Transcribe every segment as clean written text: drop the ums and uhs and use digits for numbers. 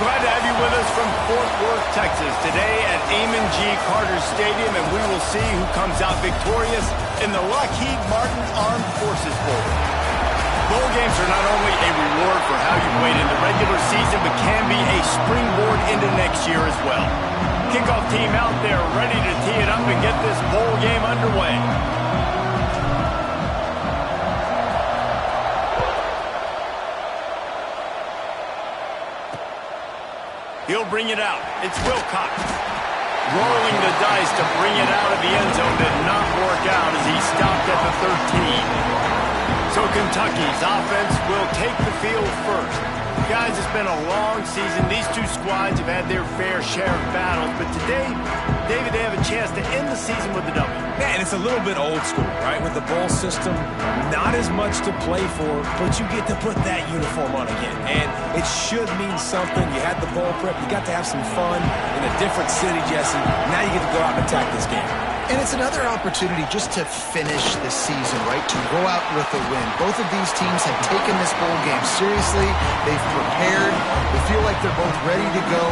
Glad to have you with us from Fort Worth, Texas, today at Amon G. Carter Stadium, and we will see who comes out victorious in the Lockheed Martin Armed Forces Bowl. Bowl games are not only a reward for how you played in the regular season, but can be a springboard into next year as well. Kickoff team out there ready to tee it up and get this bowl game underway. He'll bring it out. It's Wilcox. Rolling the dice to bring it out of the end zone did not work out as he stopped at the 13. So Kentucky's offense will take the field first. Guys, it's been a long season. These two squads have had their fair share of battles, but today, David, they have a chance to end the season with a W. Yeah, and it's a little bit old school, right? With the bowl system, not as much to play for, but you get to put that uniform on again. And it should mean something. You had the bowl prep. You got to have some fun in a different city, Jesse. Now you get to go out and attack this game. And it's another opportunity just to finish the season, right? To go out with a win. Both of these teams have taken this bowl game seriously. They've prepared. They feel like they're both ready to go.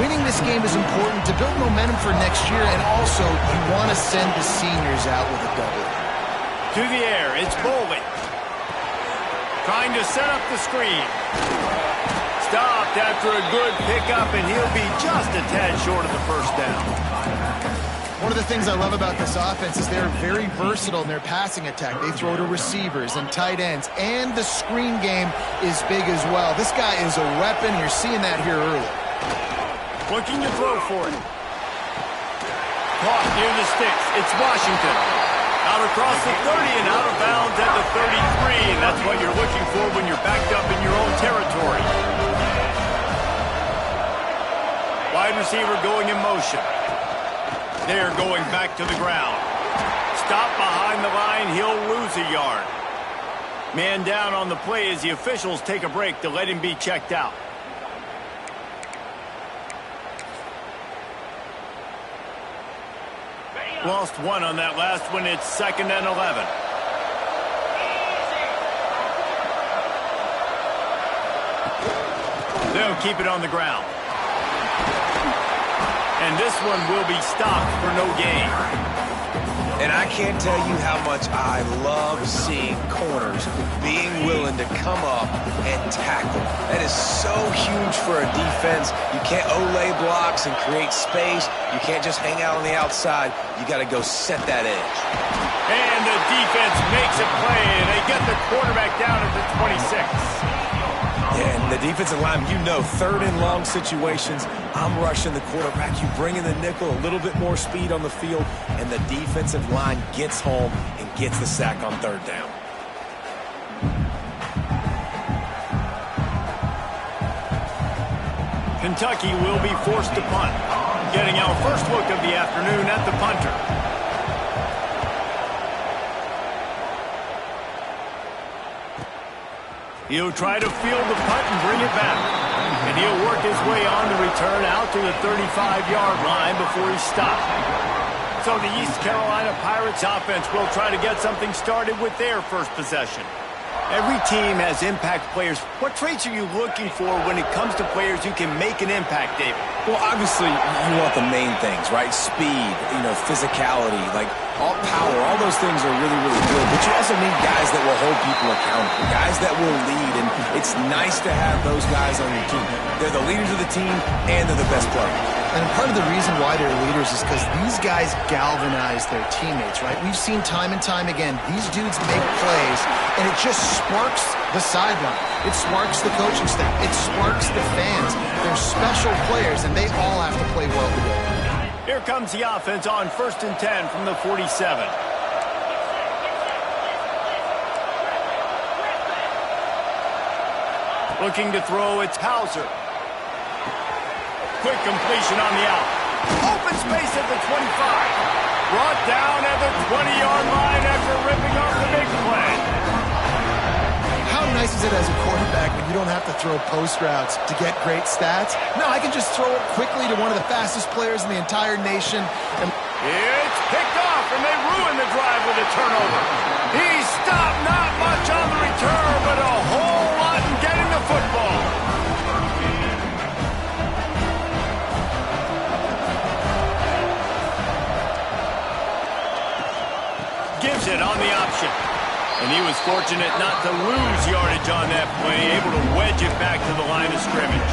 Winning this game is important to build momentum for next year, and also you want to send the seniors out with a W. To the air, it's Bowling. Trying to set up the screen. Stopped after a good pickup, and he'll be just a tad short of the first down. One of the things I love about this offense is they're very versatile in their passing attack. They throw to receivers and tight ends, and the screen game is big as well. This guy is a weapon. You're seeing that here early. Looking to throw for it. Caught near the sticks. It's Washington. Out across the 30 and out of bounds at the 33, and that's what you're looking for when you're backed up in your own territory. Wide receiver going in motion. They're going back to the ground. Stop behind the line. He'll lose a yard. Man down on the play as the officials take a break to let him be checked out. Lost one on that last one. It's 2nd and 11. They'll keep it on the ground. And this one will be stopped for no gain. And I can't tell you how much I love seeing corners being willing to come up and tackle. That is so huge for a defense. You can't olay blocks and create space. You can't just hang out on the outside. You got to go set that edge. And the defense makes a play, and they get the quarterback down at the 26. Yeah, and the defensive line, you know, 3rd and long situations, I'm rushing the quarterback. You bring in the nickel, a little bit more speed on the field, and the defensive line gets home and gets the sack on 3rd down. Kentucky will be forced to punt. Getting our first look of the afternoon at the punter. He'll try to field the punt and bring it back. And he'll work his way on the return out to the 35-yard line before he's stopped. So the East Carolina Pirates offense will try to get something started with their first possession. Every team has impact players. What traits are you looking for when it comes to players who can make an impact, David? Well, obviously, you want the main things, right? Speed, physicality, like all power, all those things are really, really good. But you also need guys that will hold people accountable, guys that will lead, and it's nice to have those guys on your team. They're the leaders of the team, and they're the best players. And part of the reason why they're leaders is because these guys galvanize their teammates, right? We've seen time and time again, these dudes make plays, and it just sparks the sideline. It sparks the coaching staff. It sparks the fans. They're special players, and they all have to play well together. Here comes the offense on 1st and 10 from the 47. Looking to throw, it's Hauser. Quick completion on the out. Open space at the 25. Brought down at the 20-yard line after ripping off the big play. How nice is it as a quarterback when you don't have to throw post routes to get great stats? No, I can just throw it quickly to one of the fastest players in the entire nation. And it's picked off, and they ruin the drive with a turnover. He stopped not much on the return, but a whole lot in getting the football. Gives it on the option. And he was fortunate not to lose yardage on that play, able to wedge it back to the line of scrimmage.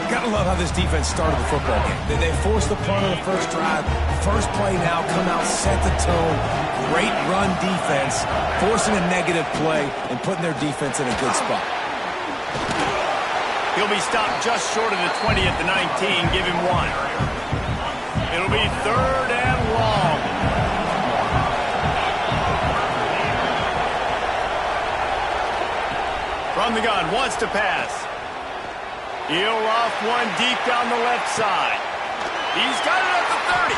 Gotta love how this defense started the football game. They forced the punt on the first drive. First play now, come out, set the tone. Great run defense, forcing a negative play and putting their defense in a good spot. He'll be stopped just short of the 20 at the 19. Give him one. It'll be 3rd and long. From the gun, wants to pass. He'll off one deep down the left side. He's got it at the 30.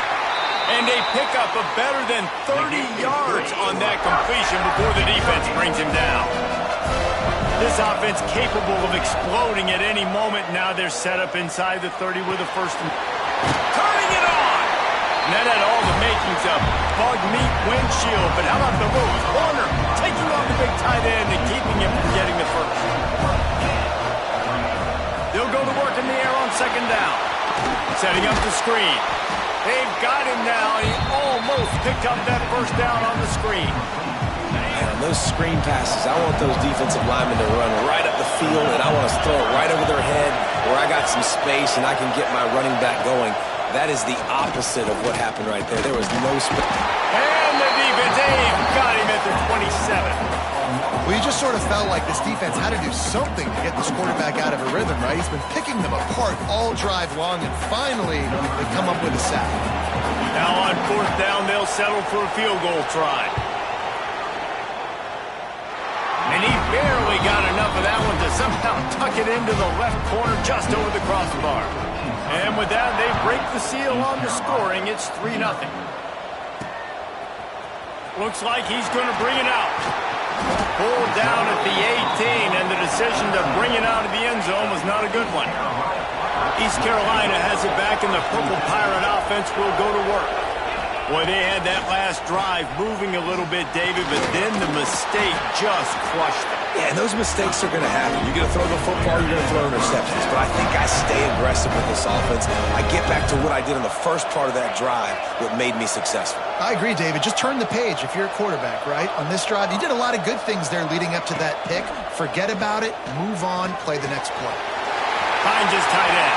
And they pick up a better than 30 yards on that completion before the defense brings him down. This offense capable of exploding at any moment. Now they're set up inside the 30 with a first and... Turning it on! And that had all the makings of bug meat windshield. But how about the move? Corner taking on the big tight end and keeping him from getting the first. They'll go to work in the air on 2nd down. Setting up the screen. They've got him now. He almost picked up that first down on the screen. Man, on those screen passes, I want those defensive linemen to run right up the field, and I want to throw it right over their head where I got some space and I can get my running back going. That is the opposite of what happened right there. There was no space. And the defense, got him at the 27. Well, you just sort of felt like this defense had to do something to get this quarterback out of a rhythm, right? He's been picking them apart all drive long, and finally they come up with a sack. Now on 4th down, they'll settle for a field goal try. And he barely got enough of that one to somehow tuck it into the left corner just over the crossbar. And with that, they break the seal on the scoring. It's 3-0. Looks like he's going to bring it out. Pulled down at the 18, and the decision to bring it out of the end zone was not a good one. East Carolina has it back, and the Purple Pirate offense will go to work. Boy, they had that last drive moving a little bit, David, but then the mistake just crushed them. Yeah, and those mistakes are going to happen. You're going to throw the football, you're going to throw interceptions. But I think I stay aggressive with this offense. I get back to what I did in the first part of that drive, what made me successful. I agree, David. Just turn the page if you're a quarterback, right? On this drive, you did a lot of good things there leading up to that pick. Forget about it, move on, play the next play. Finds his tight end.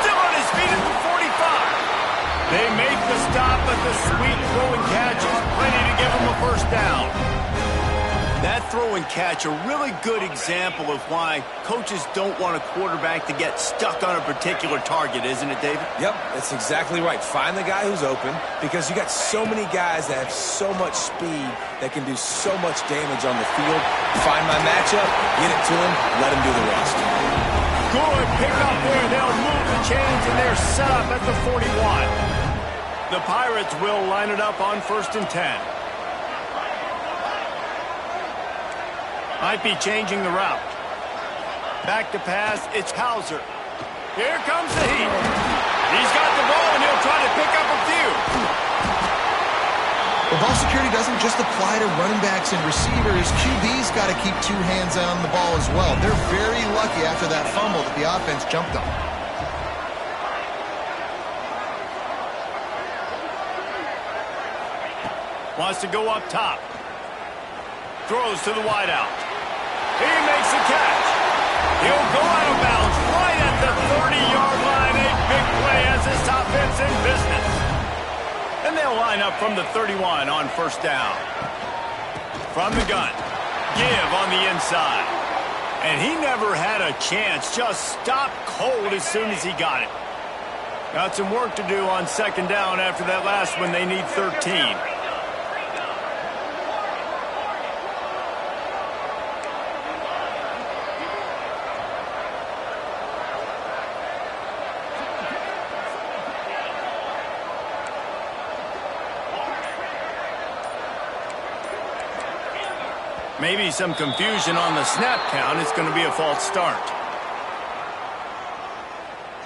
Still on his feet at the 45. They make the stop, but the sweet throw and catch is plenty to give him a first down. That throw and catch, a really good example of why coaches don't want a quarterback to get stuck on a particular target, isn't it, David? Yep, that's exactly right. Find the guy who's open, because you got so many guys that have so much speed that can do so much damage on the field. Find my matchup, get it to him, let him do the rest. Good pick up there. They'll move the chains, and they're set up at the 41. The Pirates will line it up on 1st and 10. Might be changing the route. Back to pass, it's Hauser. Here comes the heat. He's got the ball, and he'll try to pick up a few. But ball security doesn't just apply to running backs and receivers. QB's got to keep two hands on the ball as well. They're very lucky after that fumble that the offense jumped on. Wants to go up top. Throws to the wideout. He makes the catch. He'll go out of bounds right at the 30-yard line. A big play as this offense in business. And they'll line up from the 31 on first down. From the gun. Give on the inside. And he never had a chance. Just stopped cold as soon as he got it. Got some work to do on second down after that last one. They need 13. Maybe some confusion on the snap count. It's going to be a false start.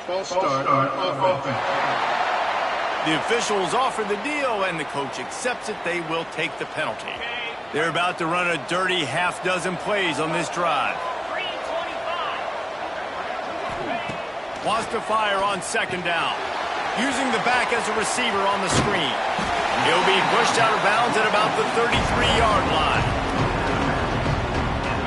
False start on offense. The officials offer the deal, and the coach accepts it. They will take the penalty. They're about to run a dirty half-dozen plays on this drive. Wants to fire on second down. Using the back as a receiver on the screen. He'll be pushed out of bounds at about the 33-yard line.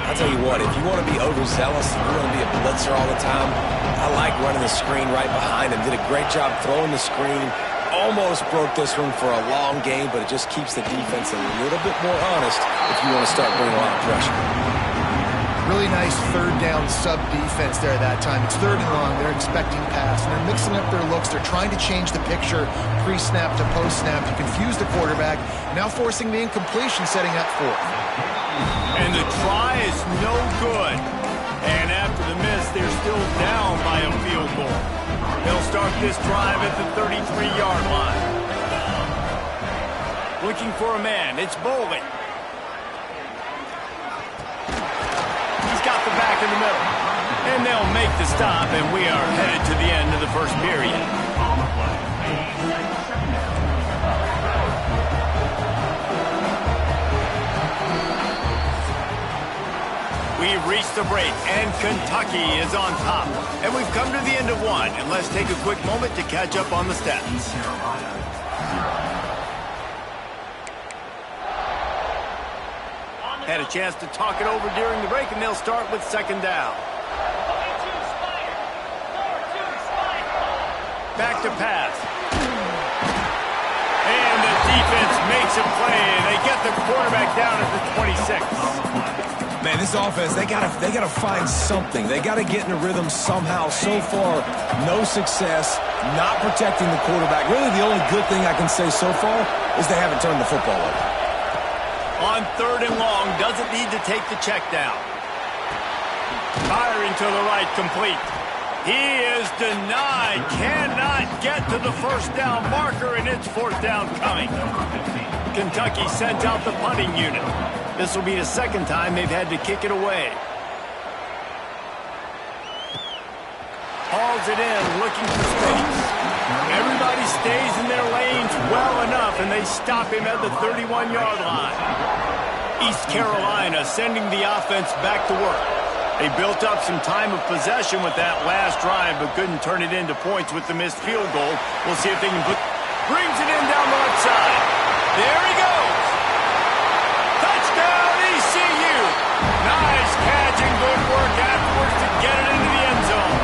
I'll tell you what, if you want to be overzealous, you want to be a blitzer all the time, I like running the screen right behind him. Did a great job throwing the screen. Almost broke this one for a long game, but it just keeps the defense a little bit more honest if you want to start bringing a lot of pressure. Really nice third down sub defense there that time. It's third and long. They're expecting pass, and they're mixing up their looks. They're trying to change the picture pre-snap to post-snap to confuse the quarterback, now forcing the incompletion, setting up fourth. And the try is no good. And after the miss, they're still down by a field goal. They'll start this drive at the 33-yard line. Looking for a man. It's Bowling. He's got the back in the middle. And they'll make the stop, and we are headed to the end of the first period. We've reached the break, and Kentucky is on top. And we've come to the end of one, and let's take a quick moment to catch up on the stats. Had a chance to talk it over during the break, and they'll start with second down. Back to pass. And the defense makes a play, and they get the quarterback down at the 26. Man, this offense, they gotta find something. They gotta get in a rhythm somehow. So far, no success, not protecting the quarterback. Really, the only good thing I can say so far is they haven't turned the football over. On third and long, doesn't need to take the check down. Firing to the right, complete. He is denied, cannot get to the first down marker, and it's fourth down coming. Kentucky sent out the punting unit. This will be the second time they've had to kick it away. Hauls it in, looking for space. Everybody stays in their lanes well enough, and they stop him at the 31-yard line. East Carolina sending the offense back to work. They built up some time of possession with that last drive, but couldn't turn it into points with the missed field goal. We'll see if they can put... Brings it in down the left side. There he goes. Touchdown, ECU. Nice catch and good work afterwards to get it into the end zone.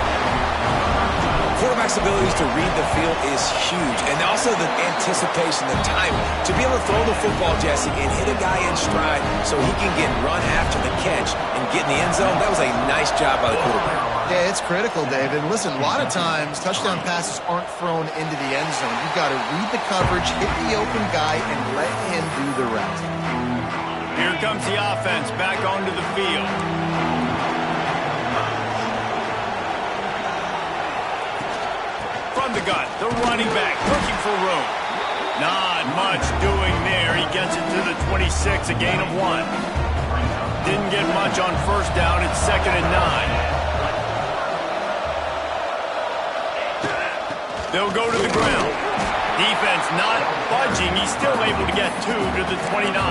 Quarterback's abilities to read the field is huge, and also the anticipation, the time to be able to throw the football, Jesse, and hit a guy in stride so he can get run after the catch and get in the end zone. That was a nice job by the quarterback. Yeah, it's critical, David. Listen, a lot of times touchdown passes aren't thrown into the end zone. You've got to read the coverage, hit the open guy, and let him do the rest. Here comes the offense back onto the field. From the gun, the running back looking for room. Not much doing there. He gets it to the 26, a gain of 1. Didn't get much on first down. It's 2nd and 9. They'll go to the ground. Defense not budging. He's still able to get 2 to the 29.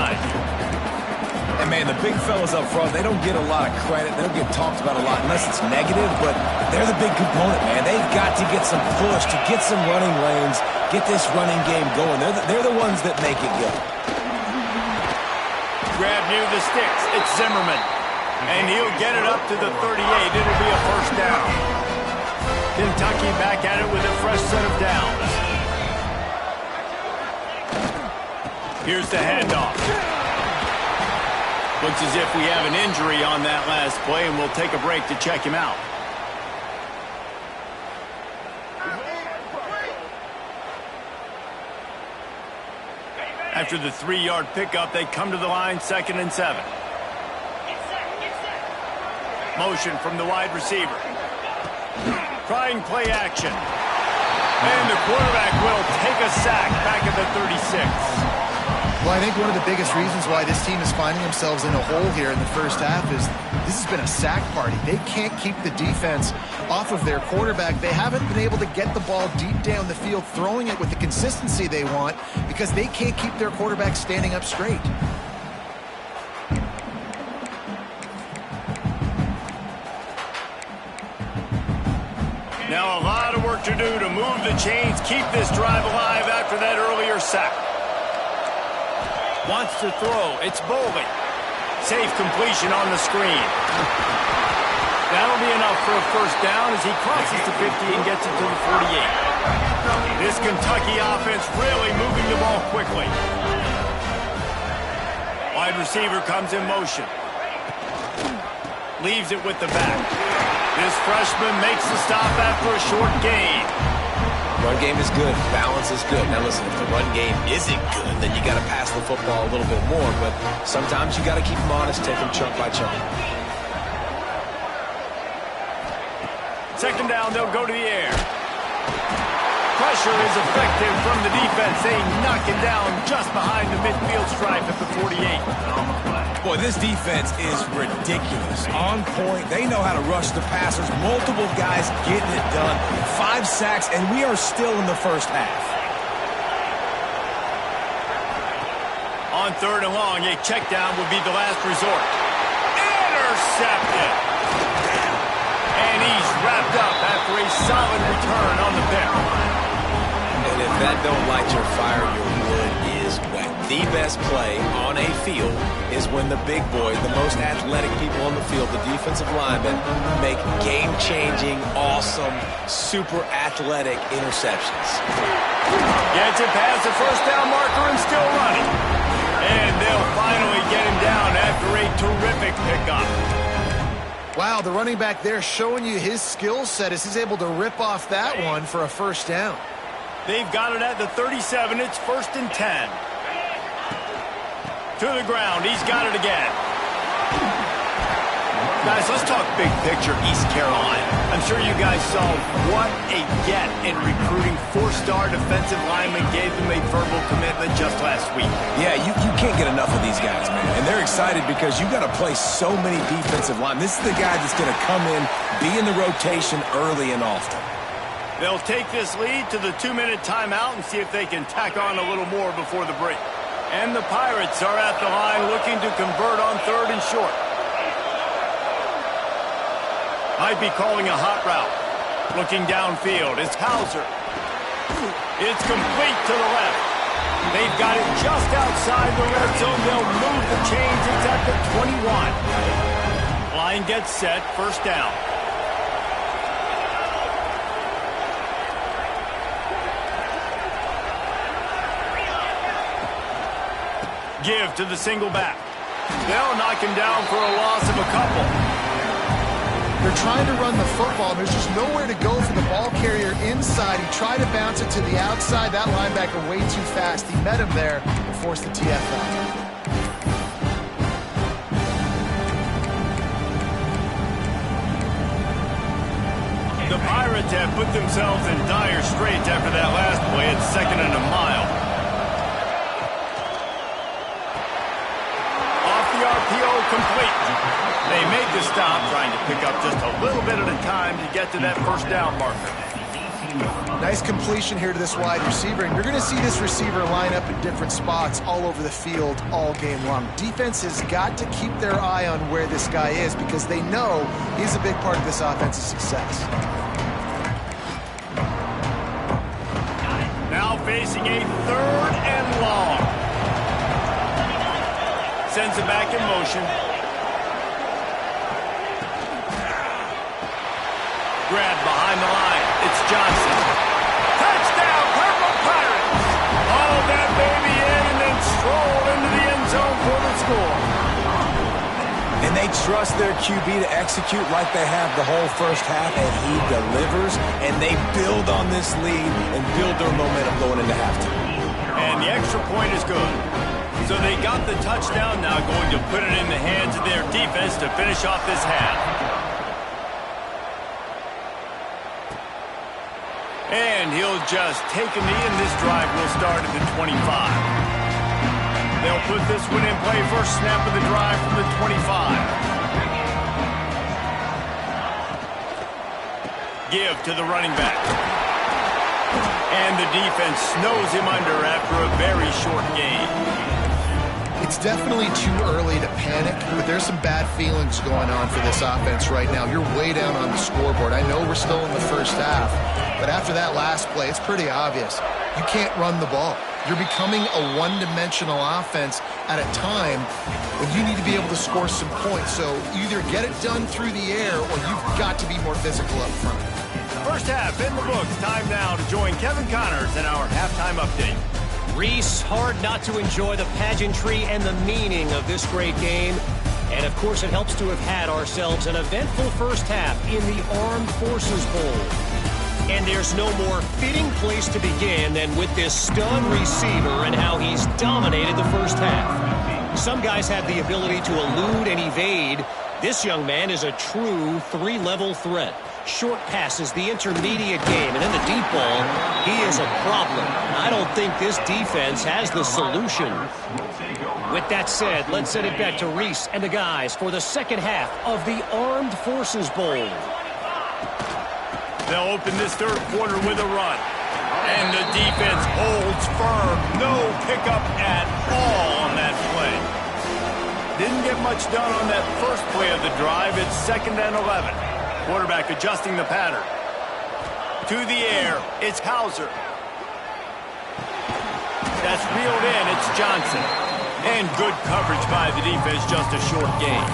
And, man, the big fellas up front, they don't get a lot of credit. They don't get talked about a lot unless it's negative, but they're the big component, man. They've got to get some push, to get some running lanes, get this running game going. They're the ones that make it go. Grab near the sticks. It's Zimmerman. And he'll get it up to the 38. It'll be a first down. Kentucky back at it with a fresh set of downs. Here's the handoff. Looks as if we have an injury on that last play, and we'll take a break to check him out. After the 3-yard pickup, they come to the line, 2nd and 7. Motion from the wide receiver. Trying play action. And the quarterback will take a sack back at the 36. Well, I think one of the biggest reasons why this team is finding themselves in a hole here in the first half is this has been a sack party. They can't keep the defense off of their quarterback. They haven't been able to get the ball deep down the field, throwing it with the consistency they want because they can't keep their quarterback standing up straight. Now a lot of work to do to move the chains, keep this drive alive after that earlier sack. Wants to throw. It's Bolden. Safe completion on the screen. That'll be enough for a first down as he crosses the 50 and gets it to the 48. This Kentucky offense really moving the ball quickly. Wide receiver comes in motion. Leaves it with the back. This freshman makes the stop after a short gain. Run game is good. Balance is good. Now, listen, if the run game isn't good, then you got to pass the football a little bit more. But sometimes you got to keep them honest, take them chunk by chunk. 2nd down, they'll go to the air. Pressure is effective from the defense. They knock it down just behind the midfield stripe at the 48. Boy, this defense is ridiculous. On point. They know how to rush the passers. Multiple guys getting it done. 5 sacks, and we are still in the first half. On 3rd and long, a check down would be the last resort. Intercepted. And he's wrapped up after a solid return on the pick. And if that don't light your fire, your wood is wet. The best play on a field is when the big boys, the most athletic people on the field, the defensive linemen, make game-changing, awesome, super athletic interceptions. Gets it past the first down marker and still running. And they'll finally get him down after a terrific pickup. Wow, the running back there showing you his skill set as he's able to rip off that one for a first down. They've got it at the 37. It's 1st and 10. To the ground. He's got it again. Guys, let's talk big picture East Carolina. I'm sure you guys saw what a get in recruiting 4-star defensive linemen gave them a verbal commitment just last week. Yeah, you can't get enough of these guys, man. And they're excited because you got to play so many defensive linemen. This is the guy that's going to come in, be in the rotation early and often. They'll take this lead to the 2-minute timeout and see if they can tack on a little more before the break. And the Pirates are at the line looking to convert on 3rd and short. Might be calling a hot route. Looking downfield, it's Hauser. It's complete to the left. They've got it just outside the red zone. They'll move the chains. It's at the 21. Line gets set, first down. Give to the single back. They'll knock him down for a loss of a couple. They're trying to run the football. There's just nowhere to go for the ball carrier inside. He tried to bounce it to the outside. That linebacker way too fast. He met him there and forced the TFL. The Pirates have put themselves in dire straits after that last play. It's 2nd and a mile. RPO complete. They make the stop, trying to pick up just a little bit at a time to get to that first down marker. Nice completion here to this wide receiver, and you're going to see this receiver line up in different spots all over the field all game long. Defense has got to keep their eye on where this guy is because they know he's a big part of this offense's success. Now facing a 3rd and long. Sends it back in motion. Grab behind the line. It's Johnson. Touchdown, Purple Pirates! Haul that baby in and then stroll into the end zone for the score. And they trust their QB to execute like they have the whole first half, and he delivers, and they build on this lead and build their momentum going into halftime. And the extra point is good. So they got the touchdown, now going to put it in the hands of their defense to finish off this half. And he'll just take a knee, and this drive will start at the 25. They'll put this one in play. First snap of the drive from the 25. Give to the running back. And the defense snows him under after a very short game. It's definitely too early to panic, but there's some bad feelings going on for this offense right now. You're way down on the scoreboard. I know we're still in the first half, but after that last play, it's pretty obvious. You can't run the ball. You're becoming a one-dimensional offense at a time when you need to be able to score some points. So either get it done through the air or you've got to be more physical up front. First half in the books. Time now to join Kevin Connors in our halftime update. Reese, hard not to enjoy the pageantry and the meaning of this great game. And, of course, it helps to have had ourselves an eventful first half in the Armed Forces Bowl. And there's no more fitting place to begin than with this stud receiver and how he's dominated the first half. Some guys have the ability to elude and evade. This young man is a true 3-level threat. Short passes, the intermediate game, and in the deep ball, he is a problem. I don't think this defense has the solution. With that said, let's send it back to Reese and the guys for the second half of the Armed Forces Bowl. They'll open this third quarter with a run. And the defense holds firm. No pickup at all on that play. Didn't get much done on that first play of the drive. It's 2nd and 11. Quarterback adjusting the pattern. To the air, it's Hauser. That's reeled in, it's Johnson. And good coverage by the defense, just a short gain.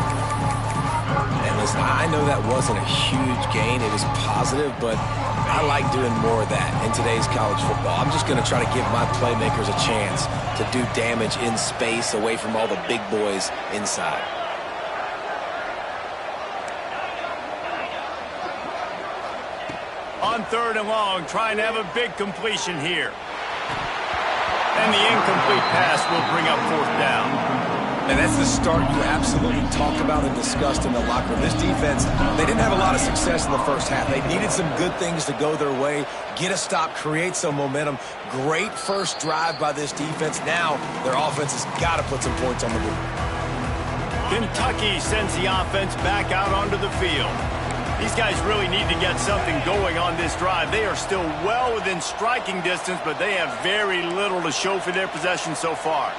And listen, I know that wasn't a huge gain. It was positive, but I like doing more of that in today's college football. I'm just going to try to give my playmakers a chance to do damage in space away from all the big boys inside. On 3rd and long, trying to have a big completion here. And the incomplete pass will bring up 4th down. And that's the start you absolutely talked about and discussed in the locker room. This defense, they didn't have a lot of success in the first half. They needed some good things to go their way, get a stop, create some momentum. Great first drive by this defense. Now their offense has got to put some points on the board. Kentucky sends the offense back out onto the field. These guys really need to get something going on this drive. They are still well within striking distance, but they have very little to show for their possession so far.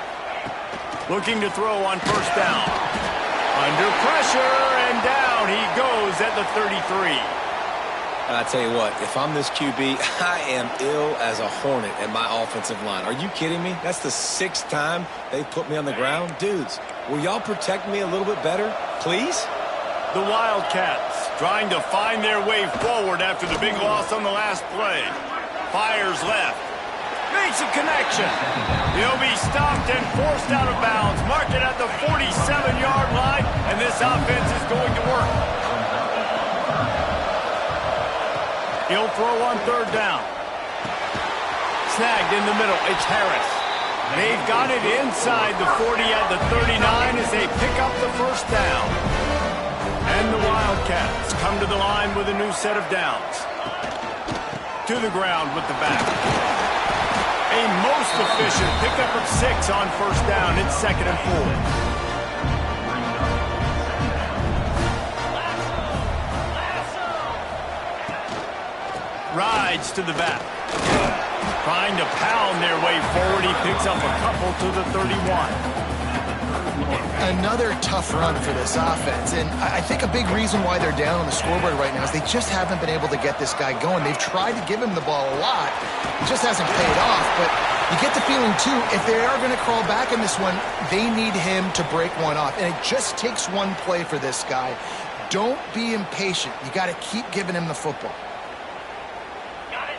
Looking to throw on 1st down. Under pressure, and down he goes at the 33. I tell you what, if I'm this QB, I am ill as a hornet at my offensive line. Are you kidding me? That's the 6th time they've put me on the ground. Dudes, will y'all protect me a little bit better, please? The Wildcats trying to find their way forward after the big loss on the last play. Fires left. Makes a connection. He'll be stopped and forced out of bounds. Mark it at the 47-yard line, and this offense is going to work. He'll throw on 3rd down. Snagged in the middle. It's Harris. They've got it inside the 40 at the 39 as they pick up the 1st down. And the Wildcats come to the line with a new set of downs. To the ground with the back. A most efficient pickup of 6 on 1st down. It's 2nd and 4. Ride strides to the back. Trying to pound their way forward. He picks up a couple to the 31. Another tough run for this offense, and I think a big reason why they're down on the scoreboard right now is they just haven't been able to get this guy going. They've tried to give him the ball a lot. It just hasn't paid off, but you get the feeling, too, if they are going to crawl back in this one, they need him to break one off, and it just takes one play for this guy. Don't be impatient. You got to keep giving him the football.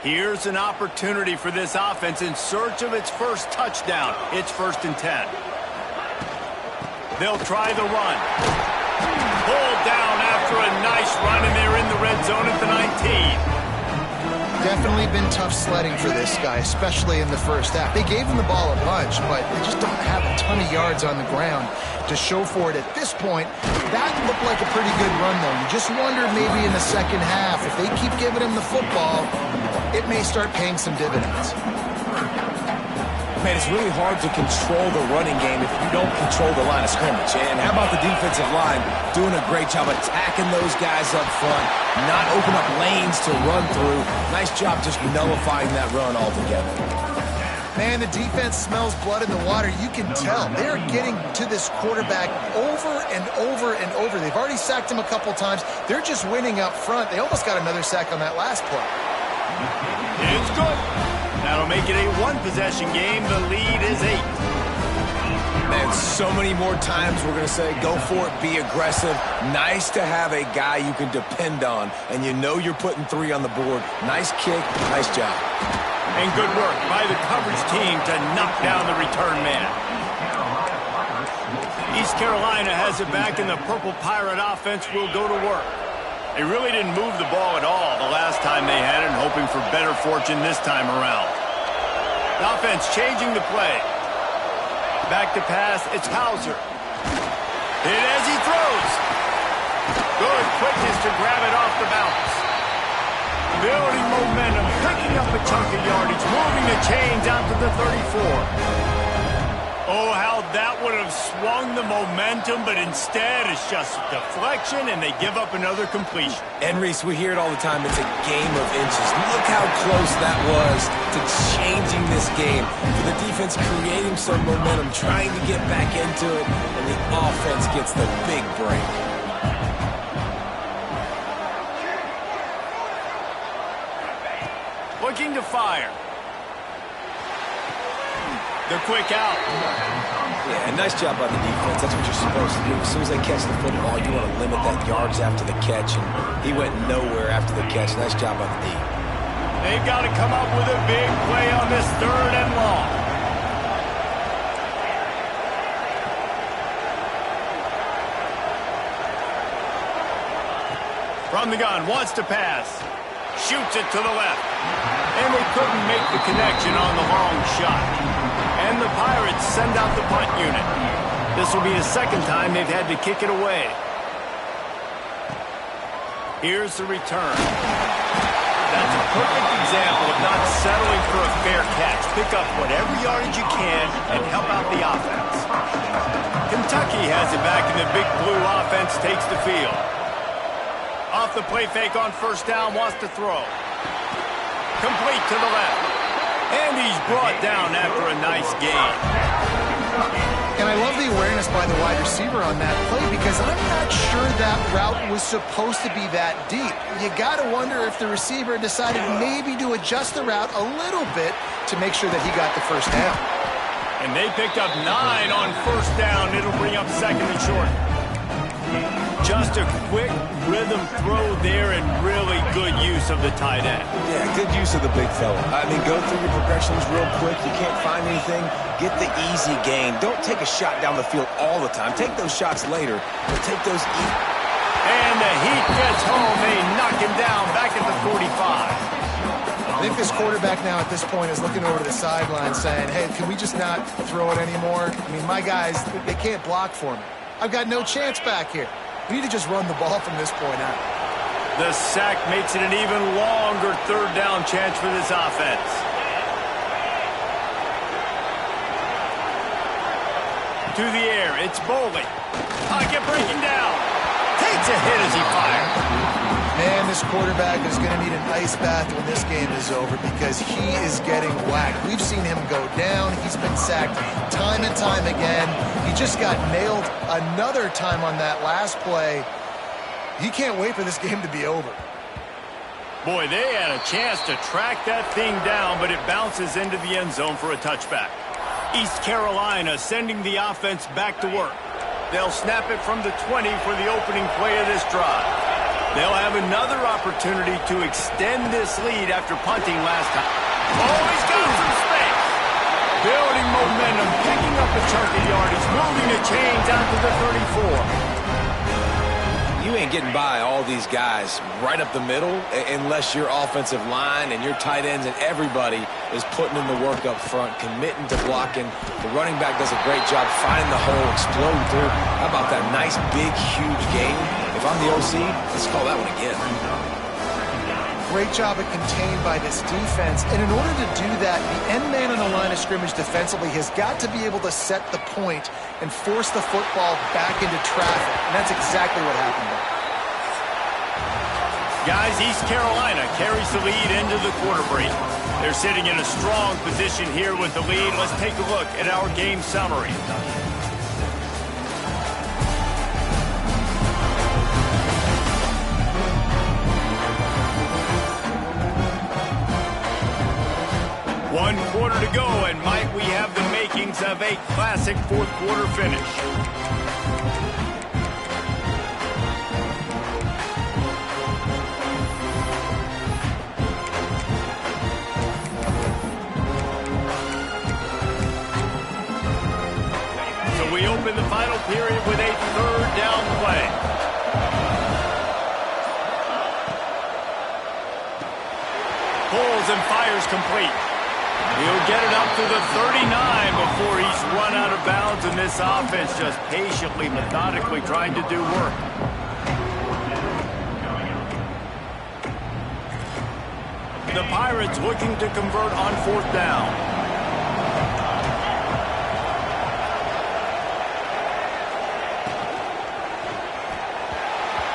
Here's an opportunity for this offense in search of its first touchdown. It's 1st and 10. They'll try the run. Pulled down after a nice run, and they're in the red zone at the 19. Definitely been tough sledding for this guy, especially in the first half. They gave him the ball a bunch, but they just don't have a ton of yards on the ground to show for it at this point. That looked like a pretty good run, though. You just wonder maybe in the second half, if they keep giving him the football, it may start paying some dividends. Man, it's really hard to control the running game if you don't control the line of scrimmage. And how about the defensive line doing a great job attacking those guys up front, not open up lanes to run through. Nice job just nullifying that run altogether. Man, the defense smells blood in the water. You can tell. They're getting to this quarterback over and over and over. They've already sacked him a couple times. They're just winning up front. They almost got another sack on that last play. It's good. That'll make it a one-possession game. The lead is 8. Man, so many more times we're going to say, go for it, be aggressive. Nice to have a guy you can depend on, and you know you're putting 3 on the board. Nice kick, nice job. And good work by the coverage team to knock down the return man. East Carolina has it back, and the Purple Pirate offense will go to work. They really didn't move the ball at all the last time they had it, and hoping for better fortune this time around. The offense changing the play. Back to pass, it's Hauser. Hit as he throws. Good quickness to grab it off the bounce. Building momentum, picking up a chunk of yardage, moving the chains out to the 34. Oh, how that would have swung the momentum, but instead it's just deflection, and they give up another completion. And, Reese, we hear it all the time. It's a game of inches. Look how close that was to changing this game. For the defense creating some momentum, trying to get back into it, and the offense gets the big break. Looking to fire. The quick out. Yeah, nice job by the defense. That's what you're supposed to do. As soon as they catch the football, you want to limit that yards after the catch, and he went nowhere after the catch. Nice job by the D. They've got to come up with a big play on this 3rd and long. From the gun, wants to pass. Shoots it to the left. And they couldn't make the connection on the long shot. And the Pirates send out the punt unit. This will be the second time they've had to kick it away. Here's the return. That's a perfect example of not settling for a fair catch. Pick up whatever yardage you can and help out the offense. Kentucky has it back, and the Big Blue offense takes the field. Off the play fake on 1st down, wants to throw. Complete to the left. And he's brought down after a nice gain. And I love the awareness by the wide receiver on that play, because I'm not sure that route was supposed to be that deep. You got to wonder if the receiver decided maybe to adjust the route a little bit to make sure that he got the 1st down. And they picked up 9 on 1st down. It'll bring up 2nd and short. Just a quick rhythm throw there, and really good use of the tight end. Yeah, good use of the big fella. I mean, go through your progressions real quick. You can't find anything. Get the easy gain. Don't take a shot down the field all the time. Take those shots later, but take those easy. And the heat gets home. They knock him down back at the 45. I think this quarterback now at this point is looking over to the sideline saying, hey, can we just not throw it anymore? I mean, my guys, they can't block for me. I've got no chance back here. We need to just run the ball from this point out. The sack makes it an even longer 3rd down chance for this offense. To the air, it's Boley. Pocket breaking down. Takes a hit as he fires. Man, this quarterback is going to need an ice bath when this game is over because he is getting whacked. We've seen him go down. He's been sacked time and time again. He just got nailed another time on that last play. He can't wait for this game to be over. Boy, they had a chance to track that thing down, but it bounces into the end zone for a touchback. East Carolina sending the offense back to work. They'll snap it from the 20 for the opening play of this drive. They'll have another opportunity to extend this lead after punting last time. Oh, he's got some space. Building momentum, picking up a chunk of yardage, moving the chains out to the 34. You ain't getting by all these guys right up the middle unless your offensive line and your tight ends and everybody is putting in the work up front, committing to blocking. The running back does a great job finding the hole, exploding through. How about that nice, big, huge game? If I'm the OC, let's call that one again. Great job of contained by this defense. And in order to do that, the end man on the line of scrimmage defensively has got to be able to set the point and force the football back into traffic. And that's exactly what happened there. Guys, East Carolina carries the lead into the quarter break. They're sitting in a strong position here with the lead. Let's take a look at our game summary. One quarter to go, and might we have the makings of a classic fourth quarter finish. So we open the final period with a third down play. Pulls and fires complete. He'll get it up to the 39 before he's run out of bounds, and this offense just patiently, methodically trying to do work. The Pirates looking to convert on fourth down.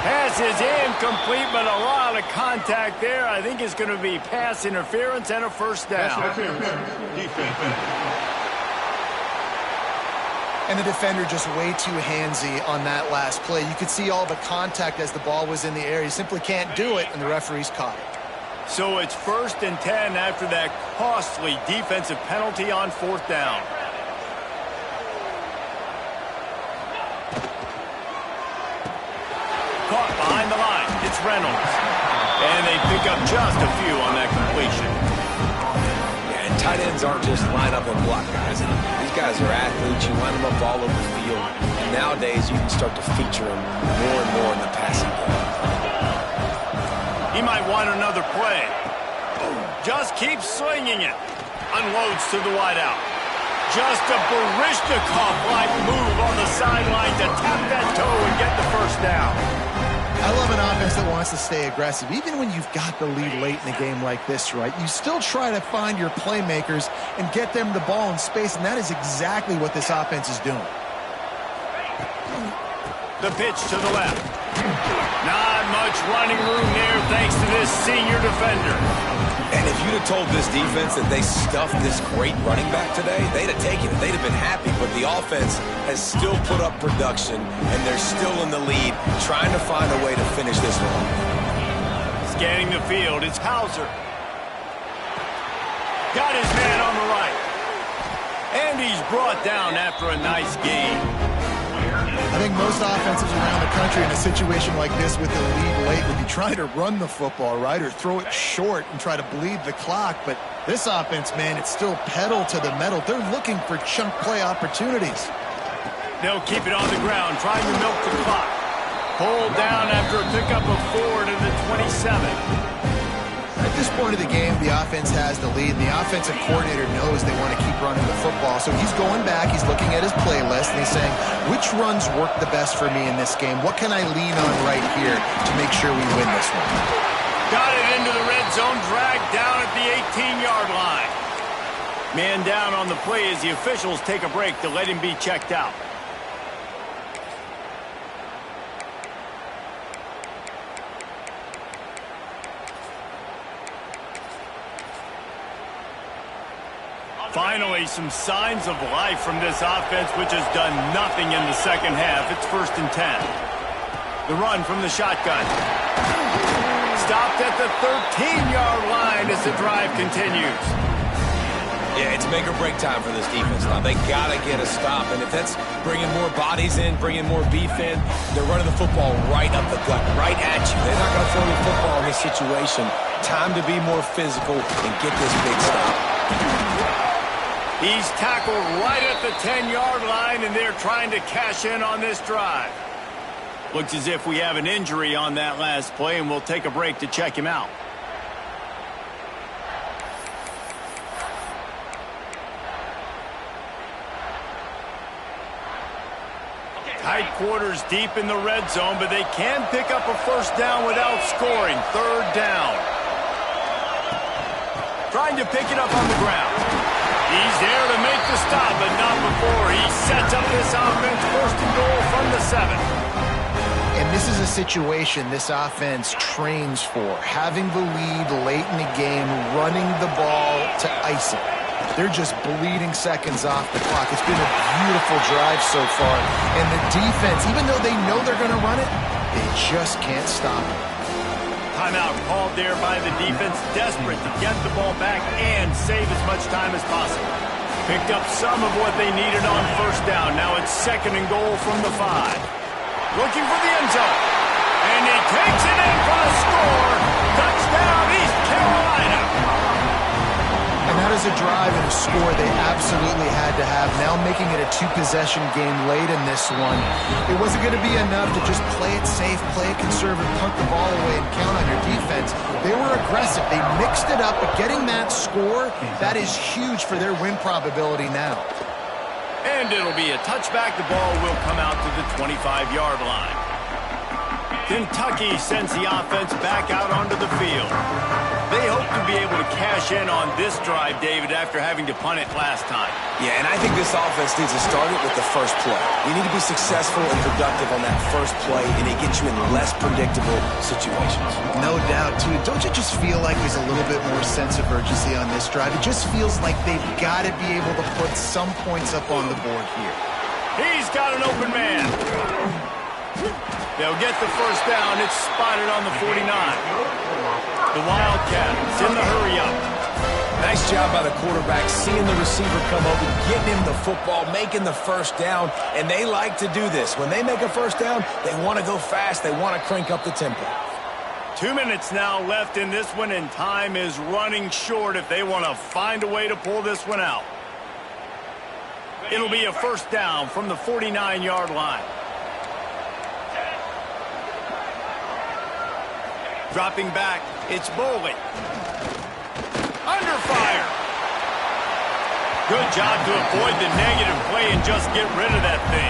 Pass is incomplete, but a lot of contact there. I think it's going to be pass interference and a first down. And the defender just way too handsy on that last play. You could see all the contact as the ball was in the air. He simply can't do it, and the referee's caught it. So it's 1st and 10 after that costly defensive penalty on fourth down. Caught behind the line. It's Reynolds. And they pick up just a few on that completion. Yeah, and tight ends aren't just line up and block guys. These guys are athletes. You line them up all over the field. And nowadays, you can start to feature them more and more in the passing game. He might want another play. Just keeps swinging it. Unloads to the wideout. Just a Barishnikov-like move on the sideline to tap that toe and get the first down. I love an offense that wants to stay aggressive. Even when you've got the lead late in a game like this, right, you still try to find your playmakers and get them the ball in space, and that is exactly what this offense is doing. The pitch to the left. Not much running room there thanks to this senior defender. And if you'd have told this defense that they stuffed this great running back today, they'd have taken it. They'd have been happy. But the offense has still put up production, and they're still in the lead, trying to find a way to finish this one. Scanning the field, it's Hauser. Got his man on the right. And he's brought down after a nice gain. I think most offenses around the country in a situation like this with the lead late would be trying to run the football, right, or throw it short and try to bleed the clock. But this offense, man, it's still pedal to the metal. They're looking for chunk play opportunities. They'll keep it on the ground, trying to milk the clock. Pulled down after a pickup of 4 to the 27. At this point of the game, the offense has the lead, and the offensive coordinator knows they want to keep running the football. So he's going back, he's looking at his playlist, and he's saying, which runs work the best for me in this game? What can I lean on right here to make sure we win this one? Got it into the red zone, dragged down at the 18-yard line. Man down on the play as the officials take a break to let him be checked out. Finally, some signs of life from this offense, which has done nothing in the second half. It's 1st and 10. The run from the shotgun. Stopped at the 13-yard line as the drive continues. Yeah, it's make or break time for this defense now. They got to get a stop, and if that's bringing more bodies in, bringing more beef in, they're running the football right up the gut, right at you. They're not going to throw the football in this situation. Time to be more physical and get this big stop. He's tackled right at the 10-yard line, and they're trying to cash in on this drive. Looks as if we have an injury on that last play, and we'll take a break to check him out. Tight quarters deep in the red zone, but they can pick up a first down without scoring. 3rd down. Trying to pick it up on the ground. He's there to make the stop, but not before. He sets up this offense 1st and goal from the 7. And this is a situation this offense trains for. Having the lead late in the game, running the ball to ice it. They're just bleeding seconds off the clock. It's been a beautiful drive so far. And the defense, even though they know they're going to run it, they just can't stop it. Timeout called there by the defense, desperate to get the ball back and save as much time as possible. Picked up some of what they needed on 1st down. Now it's 2nd and goal from the 5. Looking for the end zone. And he takes it in for the score. Touchdown, East Carolina. And that is a drive and a score they absolutely had to have. Now making it a 2-possession game late in this one. It wasn't going to be enough to just play it safe, play it conservative, punt the ball away, and count on your defense. They were aggressive. They mixed it up, but getting that score, that is huge for their win probability now. And it'll be a touchback. The ball will come out to the 25-yard line. Kentucky sends the offense back out onto the field. They hope to be able to cash in on this drive, David, after having to punt it last time. Yeah, and I think this offense needs to start it with the first play. You need to be successful and productive on that first play, and it gets you in less predictable situations. No doubt, too. Don't you just feel like there's a little bit more sense of urgency on this drive? It just feels like they've got to be able to put some points up on the board here. He's got an open man. They'll get the first down. It's spotted on the 49. The Wildcats in the hurry-up. Nice job by the quarterback, seeing the receiver come open, getting him the football, making the first down, and they like to do this. When they make a first down, they want to go fast. They want to crank up the tempo. 2 minutes now left in this one, and time is running short if they want to find a way to pull this one out. It'll be a first down from the 49-yard line. Dropping back, it's Boley. Under fire. Good job to avoid the negative play and just get rid of that thing.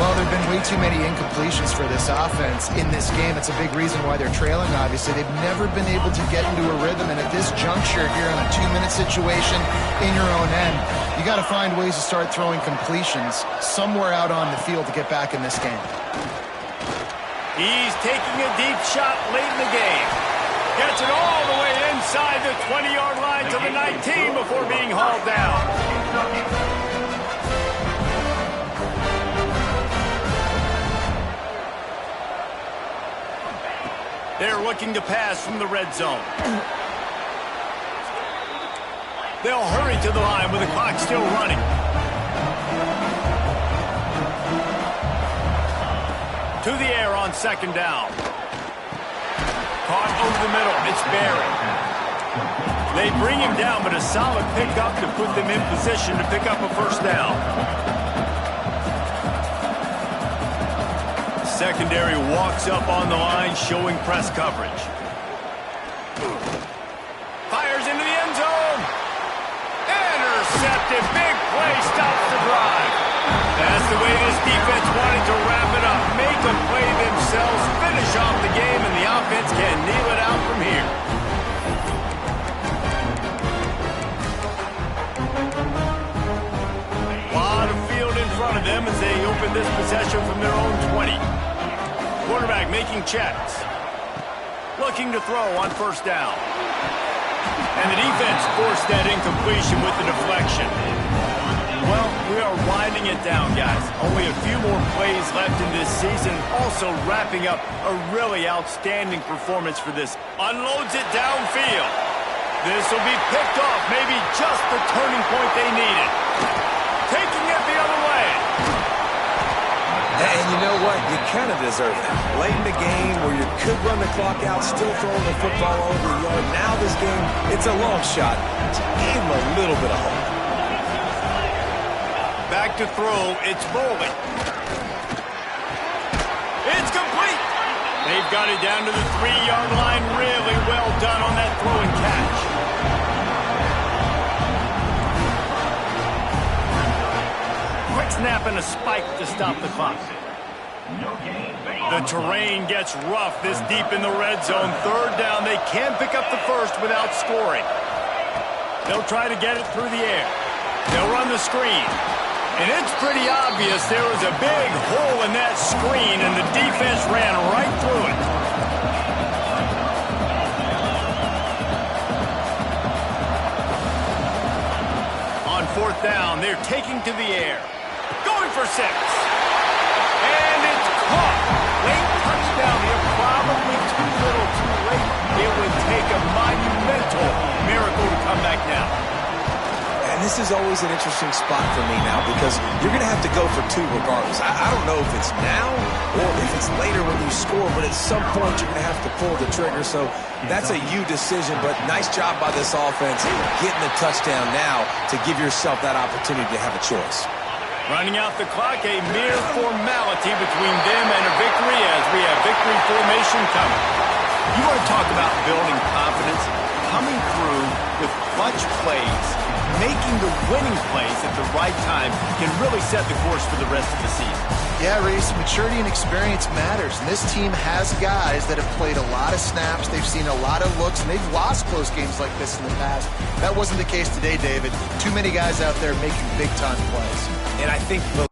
Well, there have been way too many incompletions for this offense in this game. It's a big reason why they're trailing, obviously. They've never been able to get into a rhythm, and at this juncture here in a 2-minute situation in your own end, you got to find ways to start throwing completions somewhere out on the field to get back in this game. He's taking a deep shot late in the game. Gets it all the way inside the 20-yard line to the 19 before being hauled down. They're looking to pass from the red zone. They'll hurry to the line with the clock still running. To the air on 2nd down. Caught over the middle. It's Barry. They bring him down, but a solid pickup to put them in position to pick up a first down. Secondary walks up on the line, showing press coverage. Fires into the end zone. Intercepted. Big play stops the drive. That's the way this defense wanted to wrap it up. Make a play themselves, finish off the game, and the offense can kneel it out from here. A lot of field in front of them as they open this possession from their own 20. Quarterback making checks. Looking to throw on first down. And the defense forced that incompletion with the deflection. Well, we are winding it down, guys. Only a few more plays left in this season. Also wrapping up a really outstanding performance for this. Unloads it downfield. This will be picked off. Maybe just the turning point they needed. Taking it the other way. And you know what? You kind of deserve it. Late in the game where you could run the clock out, still throwing the football over the yard. Now this game, it's a long shot. Gave him a little bit of hope. Back to throw. It's Bowling. It's complete. They've got it down to the 3-yard line. Really well done on that throw and catch. Quick snap and a spike to stop the clock. The terrain gets rough this deep in the red zone. Third down. They can pick up the first without scoring. They'll try to get it through the air. They'll run the screen. And it's pretty obvious there was a big hole in that screen, and the defense ran right through it. On fourth down, they're taking to the air. Going for 6. And it's caught. Late touchdown here, probably too little too late. It would take a monumental miracle to come back now. And this is always an interesting spot for me now because you're going to have to go for 2 regardless. I don't know if it's now or if it's later when you score, but at some point you're going to have to pull the trigger. So that's a you decision, but nice job by this offense getting the touchdown now to give yourself that opportunity to have a choice. Running out the clock, a mere formality between them and a victory as we have victory formation coming. You want to talk about building confidence? Coming through with clutch plays, making the winning plays at the right time can really set the course for the rest of the season. Yeah, Reese, maturity and experience matters. And this team has guys that have played a lot of snaps. They've seen a lot of looks, and they've lost close games like this in the past. That wasn't the case today, David. Too many guys out there making big-time plays. And I think the